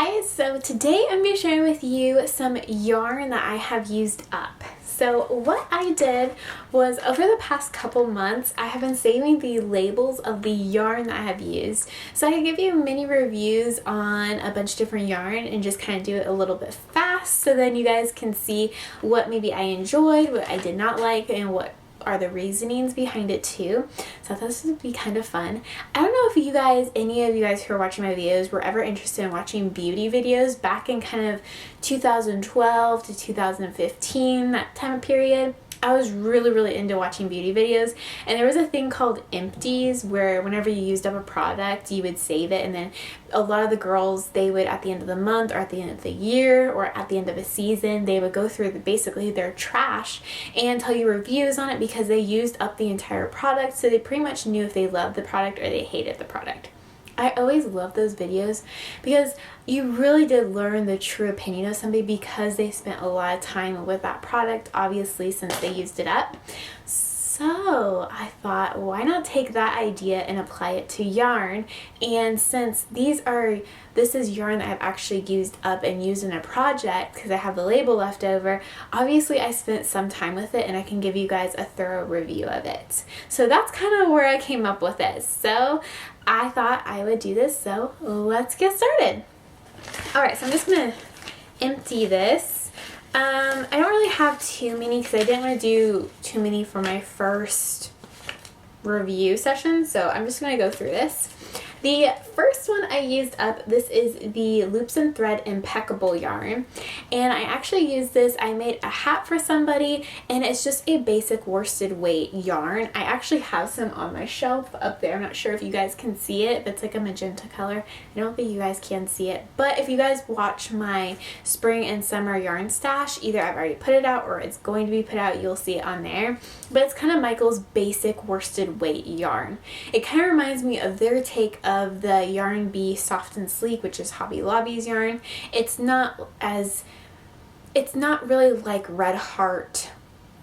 guys, so today I'm going to be sharing with you some yarn that I have used up. So what I did was over the past couple months I have been saving the labels of the yarn that I have used so I can give you mini reviews on a bunch of different yarn and just kind of do it a little bit fast so then you guys can see what maybe I enjoyed, what I did not like, and what are the reasonings behind it too. So I thought this would be kind of fun. I don't know if you guys, any of you guys who are watching my videos, were ever interested in watching beauty videos back in kind of 2012 to 2015, that time period. I was really into watching beauty videos, and there was a thing called empties where whenever you used up a product you would save it, and then a lot of the girls, they would at the end of the month or at the end of the year or at the end of a season, they would go through basically their trash and tell you reviews on it because they used up the entire product, so they pretty much knew if they loved the product or they hated the product. I always love those videos because you really did learn the true opinion of somebody because they spent a lot of time with that product, obviously, since they used it up. So I thought, why not take that idea and apply it to yarn? And since this is yarn that I've actually used up and used in a project because I have the label left over, obviously I spent some time with it and I can give you guys a thorough review of it. So that's kind of where I came up with it. So I thought I would do this, so let's get started. Alright, so I'm just going to empty this. I don't really have too many because I didn't want to do too many for my first review session, so I'm just going to go through this. The first one I used up, this is the Loops and Thread Impeccable yarn, and I actually used this. I made a hat for somebody, and it's just a basic worsted weight yarn. I actually have some on my shelf up there. I'm not sure if you guys can see it, but it's like a magenta color. I don't think you guys can see it, but if you guys watch my spring and summer yarn stash, either I've already put it out or it's going to be put out, you'll see it on there. But it's kind of Michael's basic worsted weight yarn. It kind of reminds me of their take of the Yarn Bee Soft and Sleek, which is Hobby Lobby's yarn. It's not really like Red Heart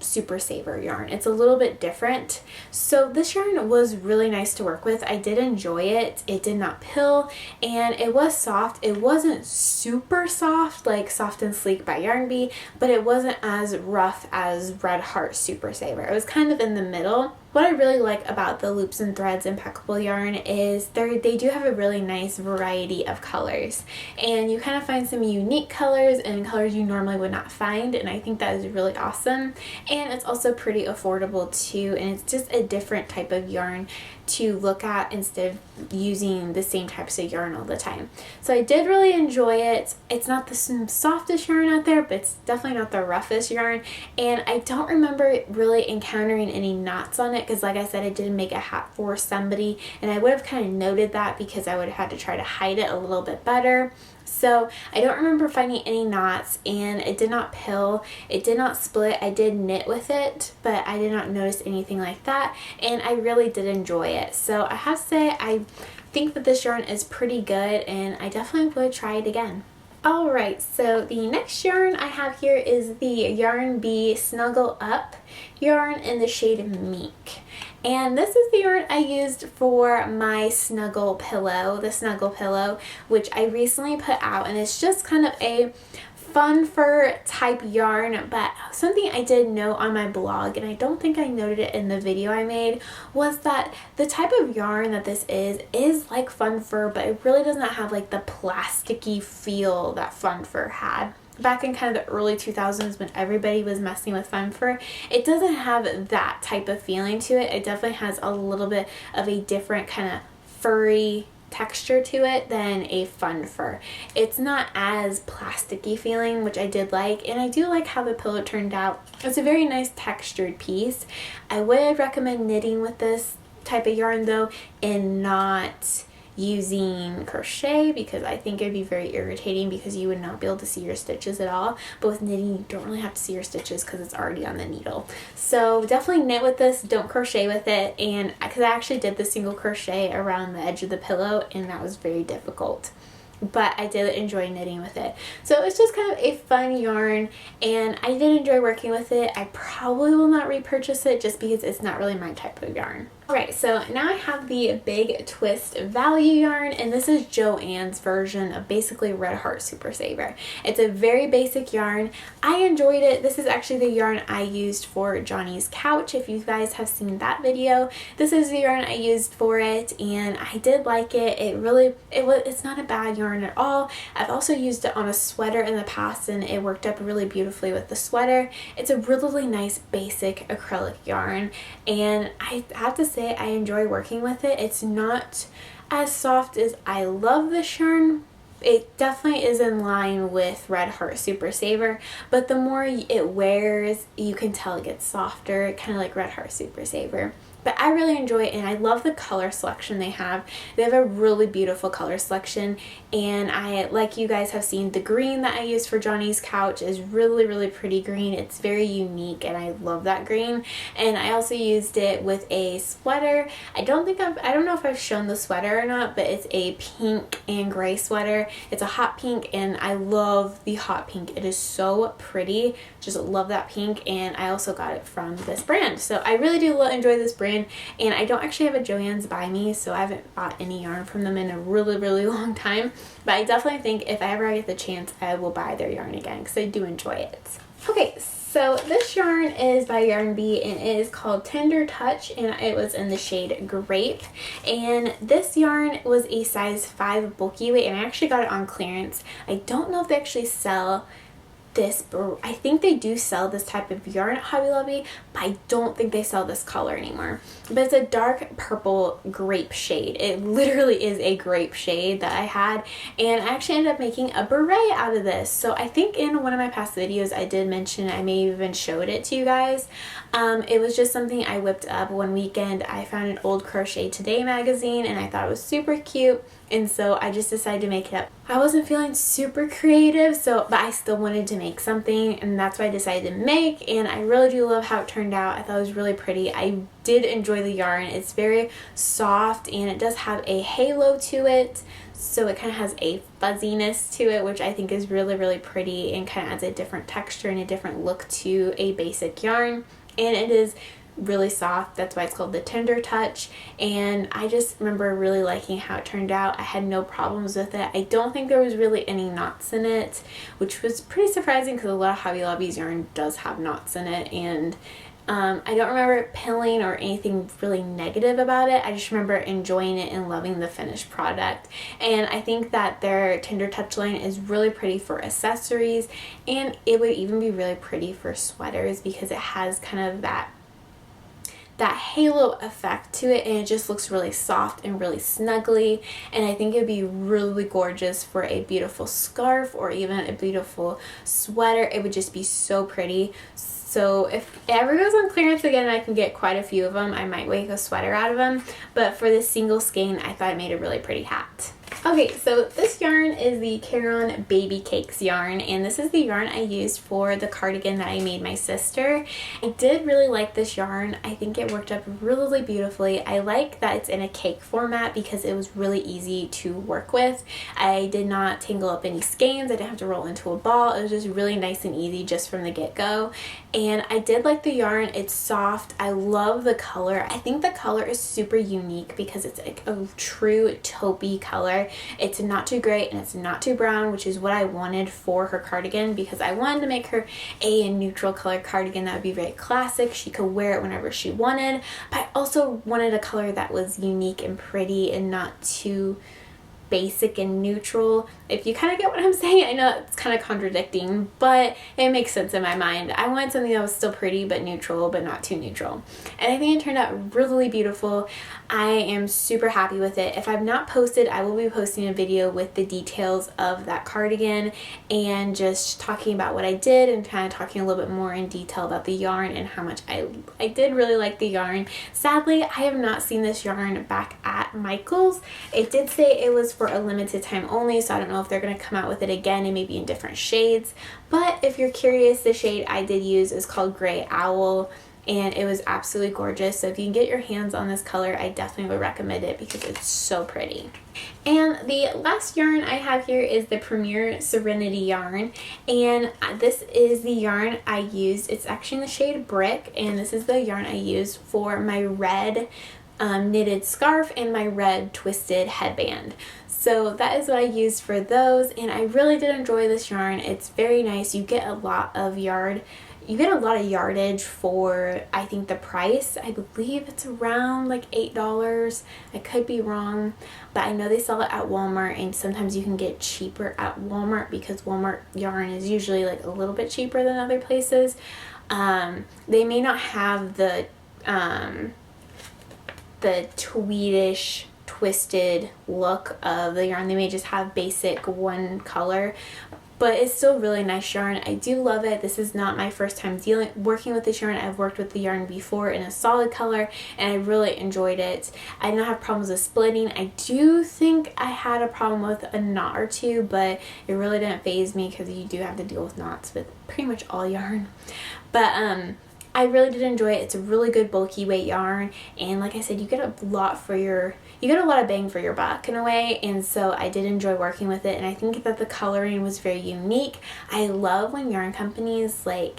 Super Saver yarn. It's a little bit different. So this yarn was really nice to work with. I did enjoy it. It did not pill, and it was soft. It wasn't super soft like Soft and Sleek by Yarn Bee, but it wasn't as rough as Red Heart Super Saver. It was kind of in the middle. What I really like about the Loops and Threads Impeccable yarn is they do have a really nice variety of colors, and you kind of find some unique colors and colors you normally would not find, and I think that is really awesome. And it's also pretty affordable too, and it's just a different type of yarn to look at instead of using the same types of yarn all the time. So I did really enjoy it. It's not the softest yarn out there, but it's definitely not the roughest yarn, and I don't remember really encountering any knots on it because, like I said, I did make a hat for somebody, and I would have kind of noted that because I would have had to try to hide it a little bit better. So I don't remember finding any knots, and it did not pill, it did not split. I did knit with it, but I did not notice anything like that, and I really did enjoy it. So I have to say, I think that this yarn is pretty good, and I definitely would try it again. Alright, so the next yarn I have here is the Yarn Bee Snuggle Up yarn in the shade Meek. And this is the yarn I used for my snuggle pillow, the snuggle pillow, which I recently put out, and it's just kind of a fun fur type yarn. But something I did note on my blog, and I don't think I noted it in the video I made, was that the type of yarn that this is like fun fur, but it really does not have like the plasticky feel that fun fur had. Back in kind of the early 2000s when everybody was messing with fun fur, it doesn't have that type of feeling to it. It definitely has a little bit of a different kind of furry texture to it than a fun fur. It's not as plasticky feeling, which I did like, and I do like how the pillow turned out. It's a very nice textured piece. I would recommend knitting with this type of yarn though, and not using crochet, because I think it'd be very irritating because you would not be able to see your stitches at all. But with knitting, you don't really have to see your stitches because it's already on the needle. So definitely knit with this, don't crochet with it, and because I actually did the single crochet around the edge of the pillow, and that was very difficult. But I did enjoy knitting with it. So it's just kind of a fun yarn, and I did enjoy working with it. I probably will not repurchase it just because it's not really my type of yarn. Alright, so now I have the Big Twist Value yarn, and this is Joann's version of basically Red Heart Super Saver. It's a very basic yarn. I enjoyed it. This is actually the yarn I used for Johnny's couch, if you guys have seen that video. This is the yarn I used for it, and I did like it. It's not a bad yarn at all. I've also used it on a sweater in the past, and it worked up really beautifully with the sweater. It's a really nice basic acrylic yarn, and I have to say I enjoy working with it. It's not as soft as I love this yarn. It definitely is in line with Red Heart Super Saver, but the more it wears, you can tell it gets softer, kind of like Red Heart Super Saver. But I really enjoy it, and I love the color selection they have. They have a really beautiful color selection, and like you guys have seen, the green that I used for Johnny's couch is really pretty green. It's very unique, and I love that green. And I also used it with a sweater. I don't know if I've shown the sweater or not, but it's a pink and gray sweater. It's a hot pink, and I love the hot pink. It is so pretty. Just love that pink, and I also got it from this brand. So I really do enjoy this brand. And I don't actually have a Joann's by me, so I haven't bought any yarn from them in a really long time, but I definitely think if I ever get the chance, I will buy their yarn again because I do enjoy it. Okay, so this yarn is by Yarn Bee, and it is called Tender Touch, and it was in the shade Grape. And this yarn was a size 5 bulky weight, and I actually got it on clearance. I don't know if they actually sell this, but I think they do sell this type of yarn at Hobby Lobby, but I don't think they sell this color anymore. But it's a dark purple grape shade. It literally is a grape shade that I had, and I actually ended up making a beret out of this. So I think in one of my past videos I did mention, I may even showed it to you guys. It was just something I whipped up one weekend. I found an old Crochet Today magazine, and I thought it was super cute, and so I just decided to make it up. I wasn't feeling super creative, but I still wanted to make something, and that's what I decided to make, and I really do love how it turned out. I thought it was really pretty. I did enjoy the yarn. It's very soft, and it does have a halo to it, so it kind of has a fuzziness to it, which I think is really pretty and kind of adds a different texture and a different look to a basic yarn. And it is really soft. That's why it's called the Tender Touch, and I just remember really liking how it turned out. I had no problems with it. I don't think there was really any knots in it, which was pretty surprising because a lot of Hobby Lobby's yarn does have knots in it, and I don't remember it pilling or anything really negative about it. I just remember enjoying it and loving the finished product. And I think that their Tender Touch line is really pretty for accessories, and it would even be really pretty for sweaters because it has kind of that halo effect to it, and it just looks really soft and really snuggly, and I think it'd be really gorgeous for a beautiful scarf or even a beautiful sweater. It would just be so pretty. So if it ever goes on clearance again and I can get quite a few of them, I might make a sweater out of them, but for this single skein I thought it made a really pretty hat. Okay, so this yarn is the Caron Baby Cakes yarn, and this is the yarn I used for the cardigan that I made my sister. I did really like this yarn. I think it worked up really beautifully. I like that it's in a cake format because it was really easy to work with. I did not tangle up any skeins. I didn't have to roll into a ball. It was just really nice and easy just from the get-go. And I did like the yarn. It's soft. I love the color. I think the color is super unique because it's like a true taupey color. It's not too gray and it's not too brown, which is what I wanted for her cardigan because I wanted to make her a neutral color cardigan that would be very classic. She could wear it whenever she wanted, but I also wanted a color that was unique and pretty and not too basic and neutral. If you kind of get what I'm saying, I know it's kind of contradicting, but it makes sense in my mind. I wanted something that was still pretty but neutral, but not too neutral. And I think it turned out really beautiful. I am super happy with it. If I've not posted, I will be posting a video with the details of that cardigan and just talking about what I did and kind of talking a little bit more in detail about the yarn and how much I did really like the yarn. Sadly, I have not seen this yarn back at Michael's. It did say it was for a limited time only, so I don't know if they're going to come out with it again and maybe in different shades. But if you're curious, the shade I did use is called Gray Owl, and it was absolutely gorgeous. So if you can get your hands on this color, I definitely would recommend it because it's so pretty. And the last yarn I have here is the Premier Serenity yarn, and this is the yarn I used. It's actually in the shade Brick, and this is the yarn I used for my red knitted scarf and my red twisted headband. So that is what I used for those, and I really did enjoy this yarn. It's very nice. You get a lot of yardage for, I think, the price. I believe it's around like $8. I could be wrong, but I know they sell it at Walmart, and sometimes you can get cheaper at Walmart because Walmart yarn is usually like a little bit cheaper than other places. They may not have the tweedish twisted look of the yarn. They may just have basic one color, but it's still really nice yarn. I do love it. This is not my first time working with this yarn. I've worked with the yarn before in a solid color, and I really enjoyed it. I did not have problems with splitting. I do think I had a problem with a knot or two, but it really didn't faze me because you do have to deal with knots with pretty much all yarn. But I really did enjoy it. It's a really good bulky weight yarn, and like I said, you get a lot of bang for your buck in a way, and so I did enjoy working with it, and I think that the coloring was very unique. I love when yarn companies you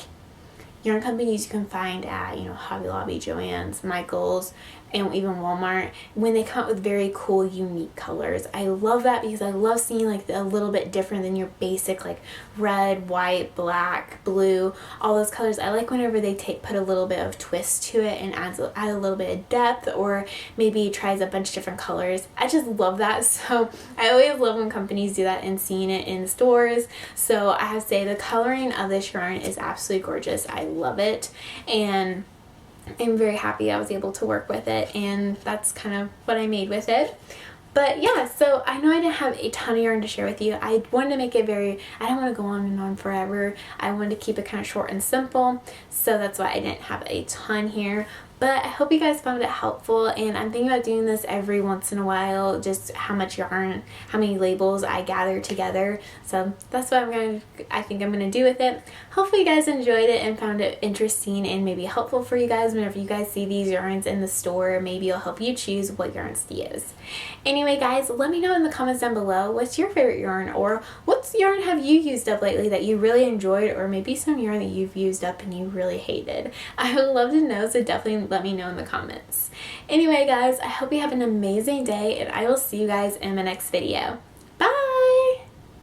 can find at, Hobby Lobby, Joann's, Michael's, and even Walmart, when they come up with very cool, unique colors. I love that because I love seeing like a little bit different than your basic like red, white, black, blue, all those colors. I like whenever they put a little bit of twist to it and add a little bit of depth, or maybe tries a bunch of different colors. I just love that. So I always love when companies do that and seeing it in stores. So I have to say the coloring of this yarn is absolutely gorgeous. I love it, and I'm very happy I was able to work with it, and that's kind of what I made with it. But yeah, so I know I didn't have a ton of yarn to share with you. I wanted to make it I don't want to go on and on forever. I wanted to keep it kind of short and simple, so that's why I didn't have a ton here. But I hope you guys found it helpful, and I'm thinking about doing this every once in a while, just how much yarn, how many labels I gather together. So that's what I think I'm going to do with it. Hopefully you guys enjoyed it and found it interesting and maybe helpful for you guys whenever you guys see these yarns in the store. Maybe it'll help you choose what yarns to use. Anyway guys, let me know in the comments down below what's your favorite yarn, or what yarn have you used up lately that you really enjoyed, or maybe some yarn that you've used up and you really hated. I would love to know, so definitely let me know in the comments. Anyway guys, I hope you have an amazing day, and I will see you guys in the next video. Bye!